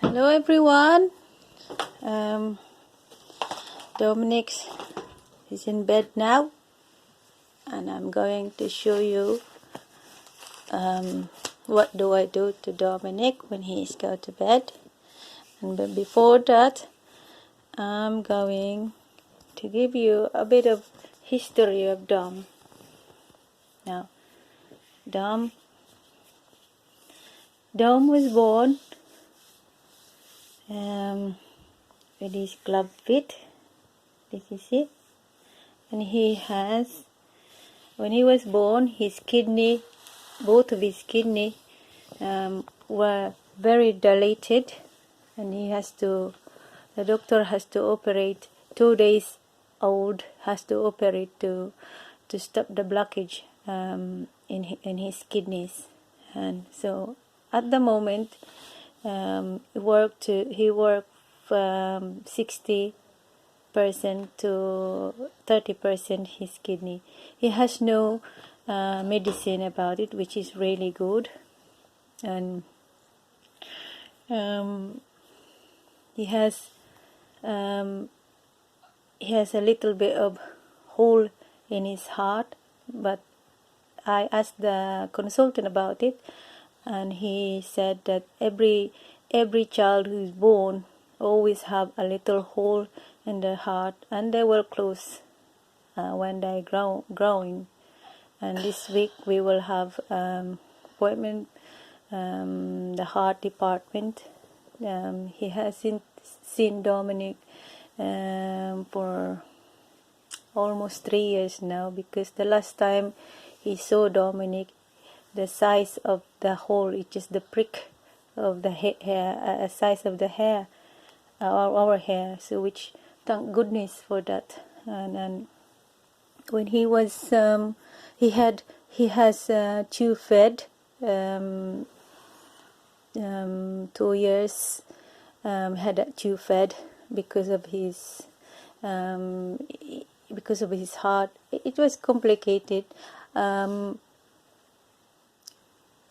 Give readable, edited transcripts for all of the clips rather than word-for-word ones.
Hello everyone. Um, Dominic is in bed now, and I'm going to show you what do I do to Dominic when he is go to bed. But before that, I'm going to give you a bit of history of Dom. Now, Dom was born with his club feet. This is it. And when he was born, both of his kidney were very dilated, and the doctor has to operate 2 days old, has to operate to stop the blockage in his kidneys. And so at the moment, he worked 60% to 30% his kidney. He has no medicine about it, which is really good. And he has a little bit of hole in his heart, but I asked the consultant about it, and he said that every child who is born always have a little hole in their heart, and they will close when they growing. And this week we will have appointment the heart department. He hasn't seen Dominic for almost 3 years now, because the last time he saw Dominic, the size of the hole, it's just the prick of the hair, size of the hair, our hair. So which, thank goodness for that. And when he was he has tube fed 2 years, had a tube fed because of his heart. It was complicated.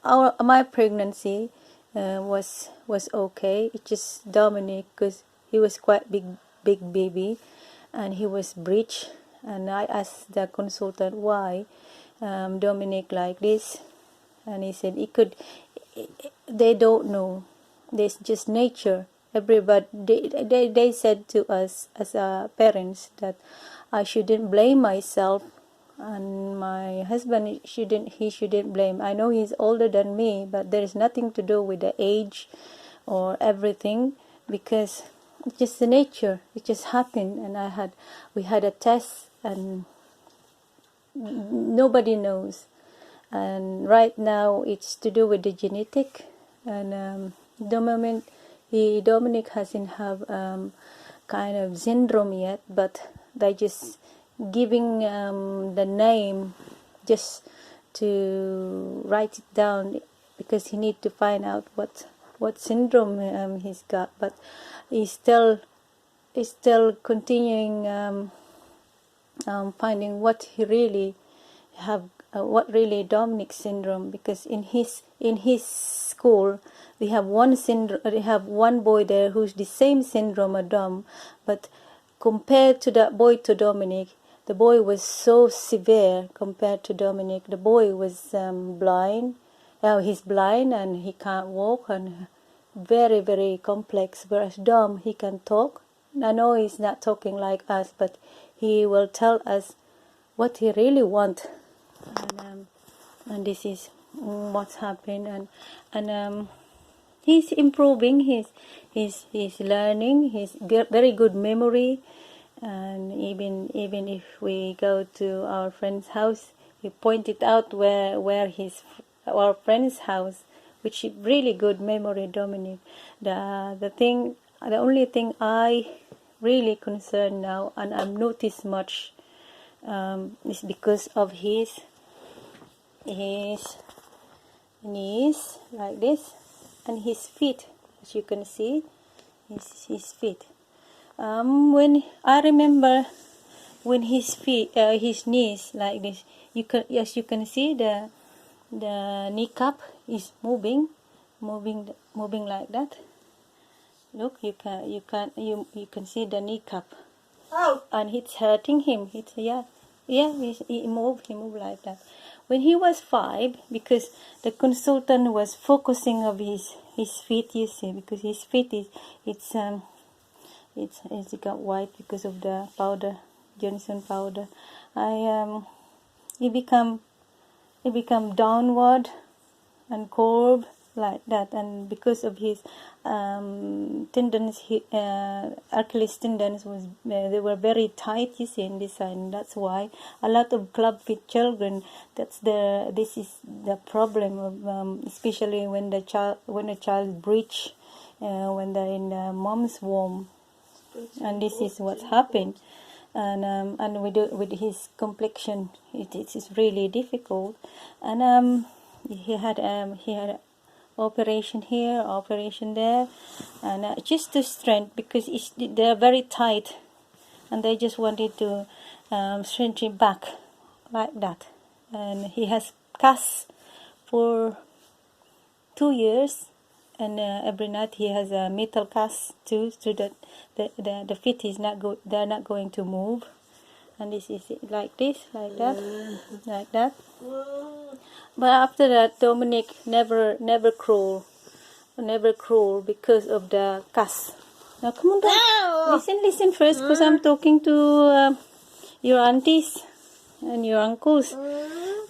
My pregnancy was okay. It's just Dominic, because he was quite big baby, and he was breech. And I asked the consultant why Dominic like this, and he said they don't know. There's just nature. Everybody, they said to us as parents that I shouldn't blame myself, and my husband shouldn't blame. I know he's older than me, but there is nothing to do with the age or everything, because it's just the nature. It just happened. And we had a test, and nobody knows. And right now it's to do with the genetic. And the moment Dominic hasn't have kind of syndrome yet, but they just giving the name just to write it down, because he need to find out what syndrome he's got. But he's still continuing finding what he really have, what really Dominic syndrome, because in his school they have one boy there who's the same syndrome as Dom, but compared to that boy to Dominic, the boy was so severe compared to Dominic. The boy was blind. Now he's blind and he can't walk, and very, very complex. Whereas Dom, he can talk. I know he's not talking like us, but he will tell us what he really wants. And this is what's happened. And he's improving. He's learning. He's very good memory. And even if we go to our friend's house, he pointed out where our friend's house, which is really good memory, Dominic. The only thing I really concerned now, and I've noticed much, is because of his knees like this, and his feet, as you can see, his feet. When I remember when his knees like this, you can see the kneecap is moving like that. Look, you can see the kneecap, Oh. and it's hurting him. He moved like that. When he was 5, because the consultant was focusing on his feet, you see, because his feet it's got white because of the powder, Johnson powder. He become downward and curved like that, and because of his tendons, Achilles tendons they were very tight, you see, in this side, and that's why a lot of club-feet children, this is the problem of, especially when the child breach, when they're in the mom's womb, and this is what's happened. And with his complexion, it is really difficult. And he had operation here, operation there, and just to strengthen, because they're very tight, and they just wanted to strengthen it back like that. And he has cast for 2 years, and every night he has a metal cast too, so that the feet is they're not going to move. And this is it, like this, like that, like that. But after that, Dominic never crawl because of the cast. Now come on, Dom. Listen first, because I'm talking to your aunties and your uncles.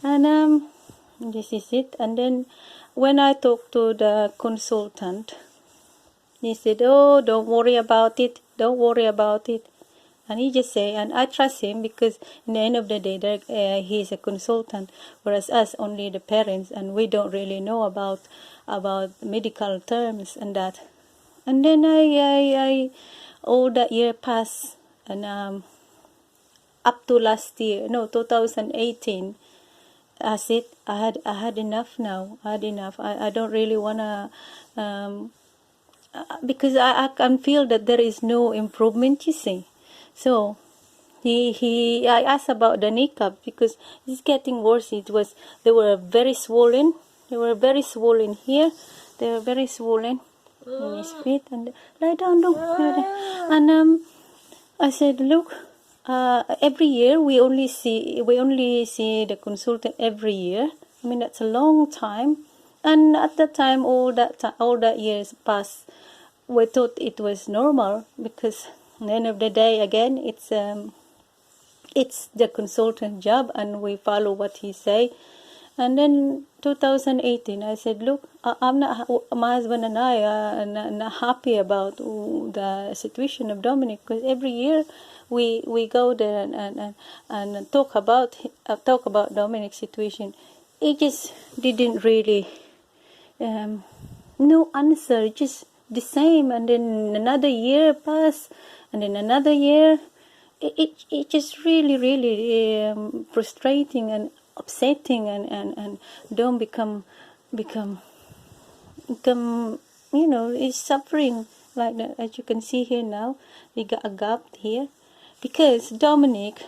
And this is it. And then when I talked to the consultant, he said, "Oh, don't worry about it. Don't worry about it." And he just say, and I trust him, because in the end of the day, he's a consultant, whereas us only the parents, and we don't really know about medical terms and that. And then I all that year passed, and up to last year, no, 2018. I said, I had enough now. I had enough. I don't really wanna, because I can feel that there is no improvement, you see. So I asked about the kneecap, because it's getting worse. They were very swollen. They were very swollen here. They were very swollen in his feet. And lie down, look. And I said, look, every year we only see the consultant every year. I mean, that's a long time. And at that time, all that years passed, we thought it was normal, because at the end of the day, again, it's the consultant job, and we follow what he say. And then 2018, I said, look, I'm not, my husband and I are not happy about the situation of Dominic, because every year we go there and talk about Dominic's situation. It just didn't really no answer, just the same. And then another year passed, and then another year. It just really frustrating and upsetting, and don't become is suffering like that. As you can see here now, we got a gap here, because Dominic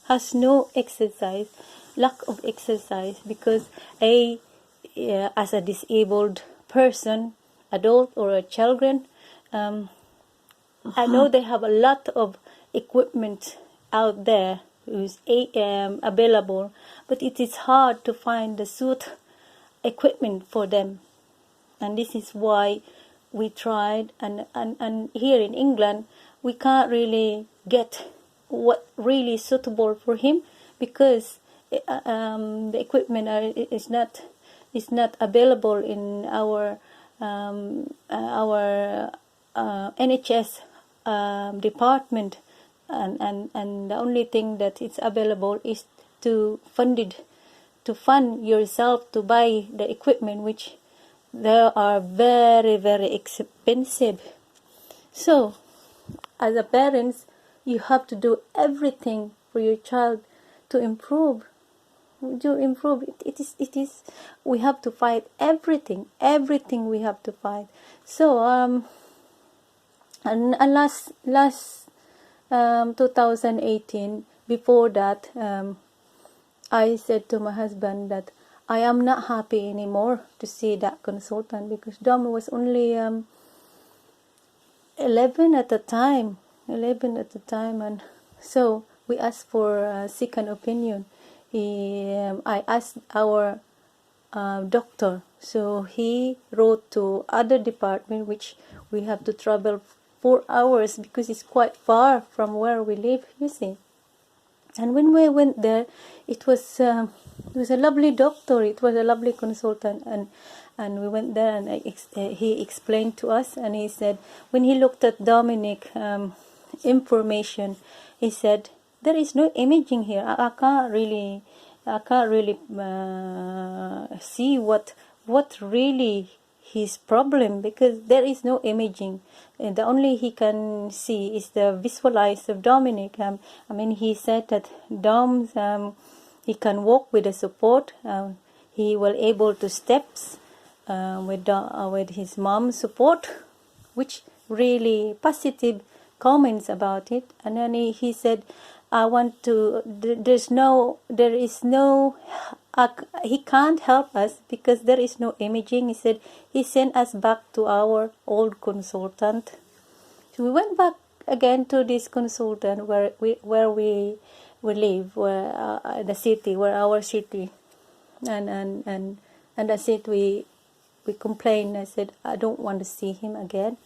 has no exercise, lack of exercise, because as a disabled person, adult or a children, I know they have a lot of equipment out there who's available, but it is hard to find the suit equipment for them. And this is why we tried, and here in England we can't really get what really suitable for him, because the equipment is not available in our NHS department, and the only thing that is available is to fund yourself to buy the equipment, which they are very expensive. So as a parents, you have to do everything for your child to improve. It is we have to fight everything we have to fight. So and last 2018, before that, I said to my husband that I am not happy anymore to see that consultant, because Dom was only 11 at the time. 11 at the time, and so we asked for a second opinion. I asked our doctor, so he wrote to other department, which we have to travel 4 hours because it's quite far from where we live, you see. And when we went there, it was a lovely doctor. It was a lovely consultant, and we went there, and he explained to us, and he said when he looked at Dominic information, he said there is no imaging here. I can't really see what really his problem, because there is no imaging. The only he can see is the visualize of Dominic. He said that Dom, he can walk with the support. He will able to steps with his mom's support, which really positive comments about it. And then he said, I want to, he can't help us because there is no imaging. He said he sent us back to our old consultant. So we went back again to this consultant where we live, where the city, where our city, and that's it. We complained. I said I don't want to see him again.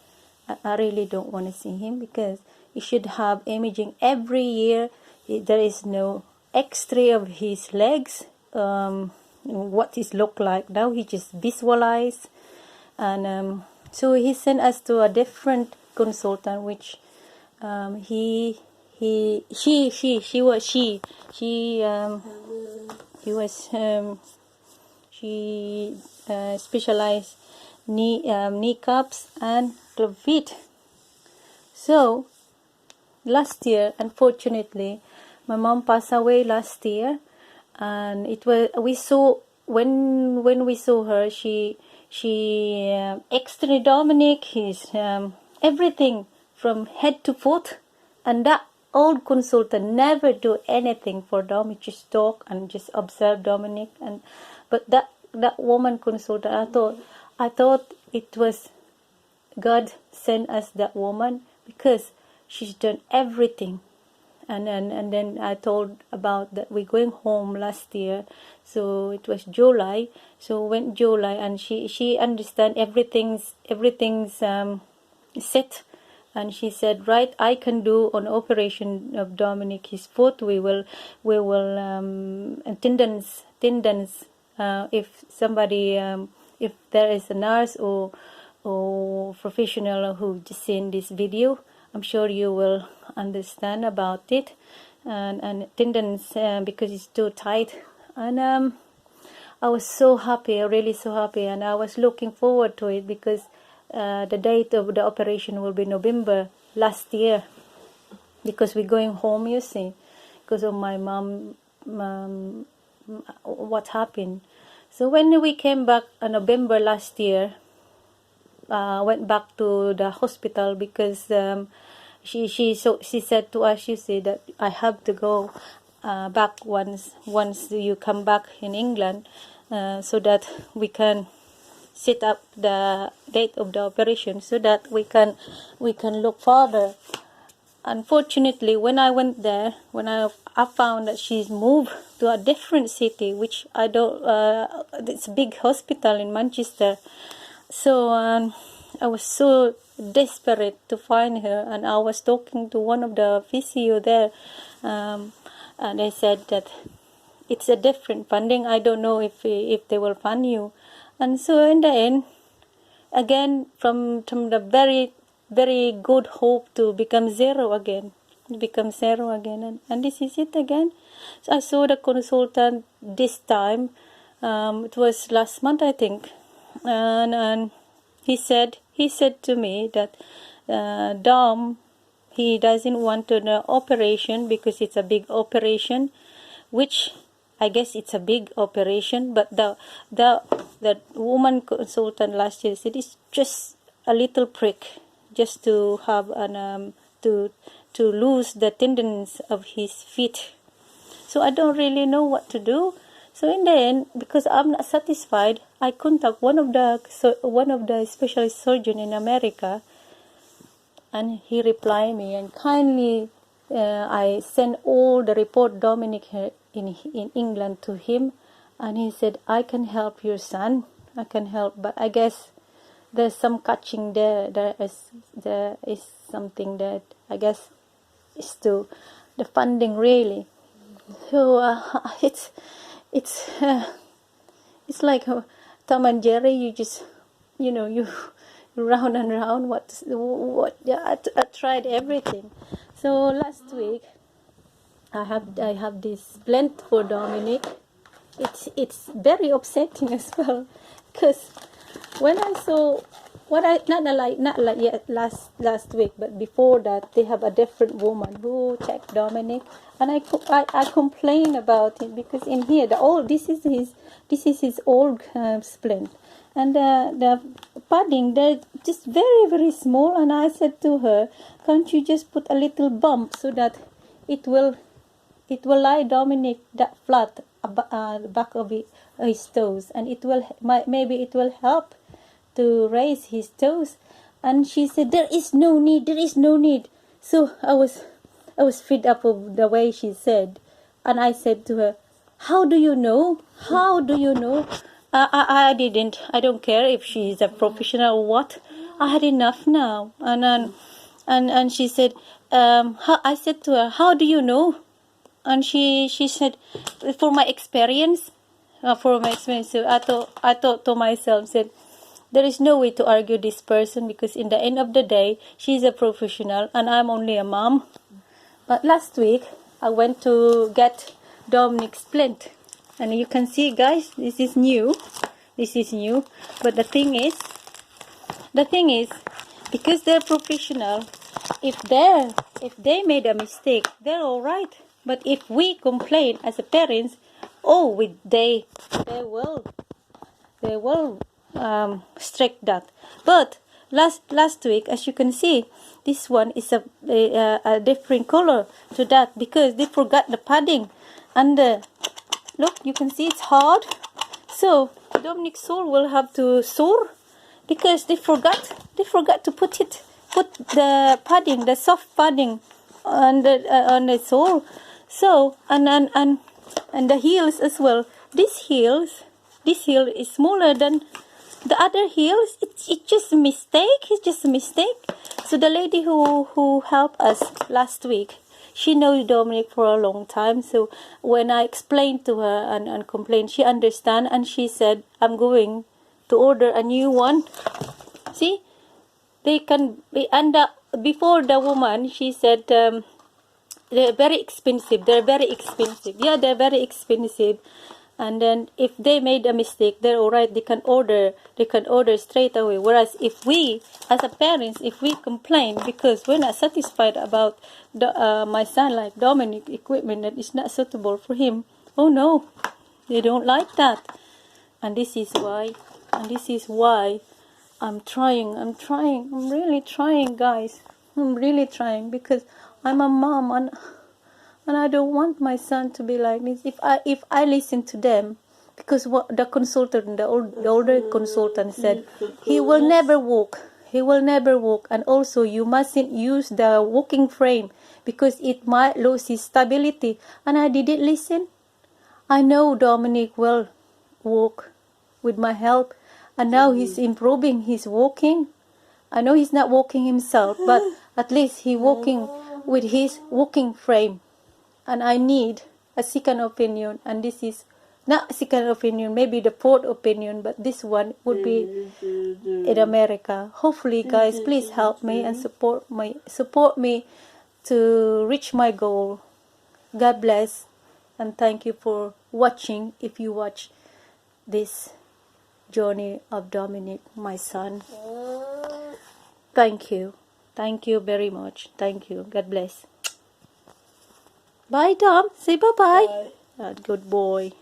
I really don't want to see him, because he should have imaging every year. There is no X-ray of his legs, what he look like now. He just visualize, and so he sent us to a different consultant, which he specialized kneecaps and club feet. So last year, unfortunately, my mom passed away last year, and we saw when we saw her, she X-ray Dominic, his everything from head to foot, and that old consultant never do anything for Dominic, just talk and just observe Dominic. But that woman consultant, I thought it was God sent us that woman, because she's done everything. And then I told about that we're going home last year, so it was July. So went July, and she understand everything's set, and she said, right, I can do an operation of Dominic, his foot. We will tendons. If somebody if there is a nurse or professional who just seen this video, I'm sure you will understand about it, and tendons, because it's too tight. And I was so happy, really so happy, and I was looking forward to it, because the date of the operation will be November last year, because we're going home, you see, because of my mom, what happened. So when we came back in November last year, went back to the hospital, because she said to us, she said that I have to go back once you come back in England, so that we can set up the date of the operation, so that we can look further. Unfortunately, when I went there, when I found that she's moved to a different city, which I don't, it's a big hospital in Manchester. So I was so desperate to find her, and I was talking to one of the physio there, and they said that it's a different funding. I don't know if they will fund you. And so in the end, again, from the very, very good hope to become zero again, and this is it again. So I saw the consultant this time. It was last month, I think, and he said to me that Dom, he doesn't want an operation because it's a big operation, which I guess it's a big operation. But the woman consultant last year said it's just a little prick, just to have an to lose the tendons of his feet. So I don't really know what to do. So in the end, because I'm not satisfied, I contact one of the specialist surgeon in America, and he replied me, and kindly I sent all the report Dominic had in England to him, and he said, I can help your son, I can help, but I guess there's some catching there. There is something that I guess is to the funding really. So it's like Tom and Jerry. You just you round and round. What? Yeah, I tried everything. So last week I have this blend for Dominic. It's very upsetting as well, because when I saw not like yet last week, but before that, they have a different woman who checked Dominic, and I complain about it, because in here this is his old splint, and the padding, they're just very, very small, and I said to her, can't you just put a little bump so that it will lie Dominic that flat the back of his toes, and maybe it will help to raise his toes. And she said, there is no need. So I was fed up of the way she said, and I said to her, how do you know? I don't care if she's a professional or what. I had enough now. And she said, I said to her, how do you know? And she said, for my experience. So I thought to myself, said, there is no way to argue this person, because in the end of the day, she's a professional and I'm only a mom. But last week, I went to get Dominic's splint. And you can see, guys, this is new. But the thing is, because they're professional, if they made a mistake, they're all right. But if we complain as a parents, they will strike that. But last week, as you can see, this one is a different color to that, because they forgot the padding. And look, you can see it's hard. So Dominic's sole will have to soar, because they forgot to put the padding, the soft padding on the sole. So and the heels as well. This heel is smaller than the other heels. It's just a mistake. So the lady who helped us last week, she knows Dominic for a long time. So when I explained to her and complained, she understand, and she said, I'm going to order a new one. See, they can be, and before the woman, she said, they're very expensive. Yeah, they're very expensive. And then if they made a mistake, they're all right. They can order straight away. Whereas if we, as a parents, if we complain because we're not satisfied about my son, like Dominic, equipment that is not suitable for him, oh no, they don't like that. And this is why I'm really trying, guys. I'm really trying, because I'm a mom, and I don't want my son to be like this. If I listen to them, because what the consultant, the older consultant said, he will never walk, and also you mustn't use the walking frame because it might lose his stability. And I didn't listen. I know Dominic will walk with my help, and now he's improving. He's walking. I know he's not walking himself, but at least he's walking with his walking frame. And I need a second opinion, and this is not a second opinion, maybe the fourth opinion, but this one would be in America. Hopefully, guys, please help me and support me to reach my goal. God bless, and thank you for watching. If you watch this journey of Dominic, my son, thank you very much. Thank you. God bless. Bye, Tom. Say bye-bye. Good boy.